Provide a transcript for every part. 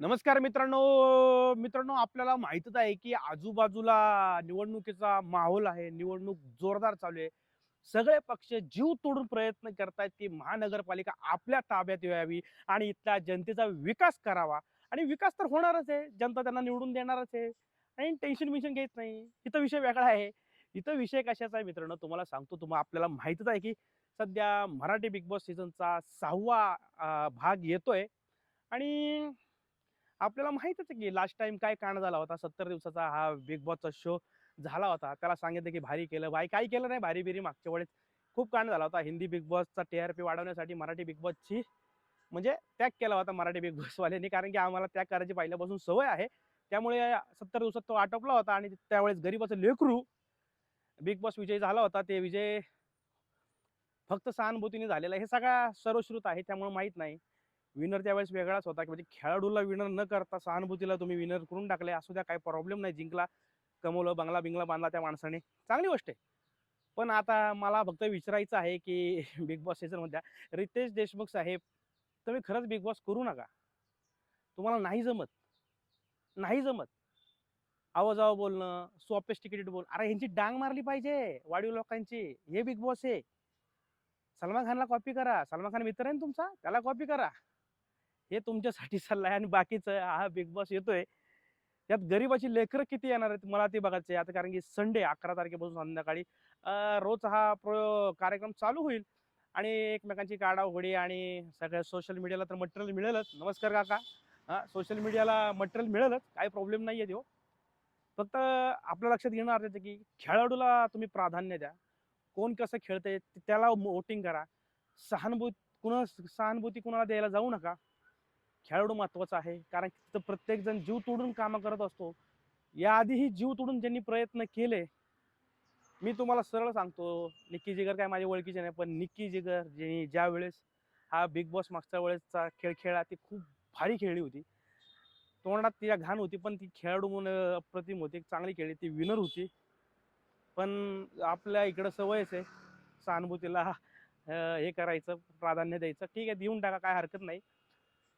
नमस्कार मित्रांनो. मित्रांनो, आपल्याला माहितच आहे की आजूबाजूला निवडणुकीचा माहोल आहे. निवडणूक जोरदार चालू आहे. सगळे पक्ष जीव तोडून प्रयत्न करतायत की महानगरपालिका आपल्या ताब्यात यावी आणि इथल्या जनतेचा विकास करावा. आणि विकास तर होणारच आहे. जनता त्यांना निवडून देणारच आहे आणि टेन्शन बिन्शन घेत नाही. इथं विषय वेगळा आहे. इथं विषय कशाचा आहे मित्रांनो, तुम्हाला सांगतो. आपल्याला माहितच आहे की सध्या मराठी बिग बॉस सीझनचा 6वा भाग येतोय. आणि आपल्याला माहितच आहे की लास्ट टाइम काय कांड झाला होता. 70 दिवसाचा हा बिग बॉसचा शो झाला होता. त्याला सांगितलं की भारी केलं. काही केलं नाही भारी बिरी. मागच्या वेळेस खूप कांड झाला होता. हिंदी बिग बॉसचा टी-आर-पी वाढवण्यासाठी मराठी बिग बॉसची म्हणजे त्याग केला होता मराठी बिग बॉसवाल्यांनी. कारण की आम्हाला त्याग करायची पहिल्यापासून सवय आहे. त्यामुळे 70 दिवसात तो आटोपला होता आणि त्यावेळेस गरीबाचं लेकरू बिग बॉस विजयी झाला होता. ते विजय फक्त सहानुभूतीने झालेला आहे. हे सगळा सर्वश्रुत आहे. त्यामुळे माहीत नाही. विनर त्यावेळेस वेगळाच होता, की म्हणजे खेळाडूला विनर न करता सहानुभूतीला तुम्ही विनर करून टाकले. असू द्या, काही प्रॉब्लेम नाही. जिंकला, कमवलं, बंगला-बिंगला बांधला त्या माणसाने. चांगली गोष्ट आहे. पण आता मला फक्त विचारायचं आहे, की बिग बॉस सीझनमधल्या रितेश देशमुख साहेब, तुम्ही खरंच बिग बॉस करू नका. तुम्हाला नाही जमत. नाही जमत. आवाजावं बोलणं, सोफिस्टिकेटेड बोल. अरे ह्यांची डांग मारली पाहिजे वाढीव लोकांची. हे बिग बॉस आहे. सलमान खानला कॉपी करा. सलमान खान मित्र आहे ना तुमचा, त्याला कॉपी करा. हे तुमच्यासाठी सल्ला आहे. आणि बाकीचं हा बिग बॉस येतोय, त्यात गरीबाची लेकरं किती येणार आहेत मला ते बघायचं आहे. आता कारण की संडे 11 तारखेपासून संध्याकाळी रोज हा कार्यक्रम चालू होईल आणि एकमेकांची काढाओढी आणि सगळ्या सोशल मीडियाला तर मटेरियल मिळेलच. नमस्कार काका. हां, सोशल मीडियाला मटेरियल मिळेलच. काही प्रॉब्लेम नाही आहे तो. फक्त आपल्या लक्षात घेणं गरजेचं आहे, की खेळाडूला तुम्ही प्राधान्य द्या. कोण कसं खेळतंय त्याला वोटिंग करा. सहानुभूती कुणाला द्यायला जाऊ नका. खेळाडू महत्त्वाचा आहे. कारण की तिथं प्रत्येकजण जीव तोडून कामं करत असतो. याआधीही जीव तोडून ज्यांनी प्रयत्न केले, मी तुम्हाला सरळ सांगतो, निक्की जिगर काय माझ्या ओळखीचे नाही, पण निक्की जिगर ज्या वेळेस हा बिग बॉस मागच्या वेळेसचा खेळ खेळला, ती खूप भारी खेळली होती. तोंडात तिच्या घाण होती, पण ती खेळाडू म्हणून अप्रतिम होती. चांगली खेळली, ती विनर होती. पण आपल्या इकडं सवयच आहे सहानुभूतीला हे करायचं, प्राधान्य द्यायचं. ठीक आहे, देऊन टाका, काय हरकत नाही.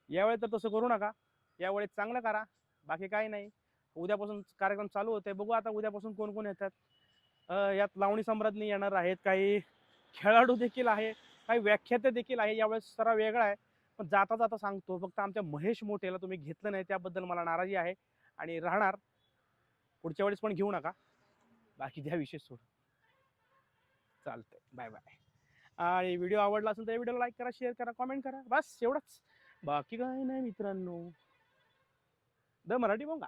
यावेळी तर तसं करू नका. यावेळेस चांगलं करा. बाकी काही नाही. उद्यापासून कार्यक्रम चालू होते. बघू आता उद्यापासून कोण-कोण येतात. यात लावणी सम्राज्ञी येणार आहेत. काही खेळाडू देखील आहे. काही व्याख्याते देखील आहे. यावेळेस जरा वेगळा आहे. पण जाता-जाता सांगतो, फक्त आमच्या महेश मोठेला तुम्ही घेतलं नाही त्याबद्दल मला नाराजी आहे आणि राहणार. पुढच्या वेळेस पण घेऊ नका. बाकी द्या विषय सोडून. चालतंय. बाय-बाय. आणि व्हिडिओ आवडला असेल तर व्हिडिओला लाईक करा, शेअर करा, कमेंट करा. बस एवढंच. बाकी काही नाही मित्रांनो. द मराठी भोंगा.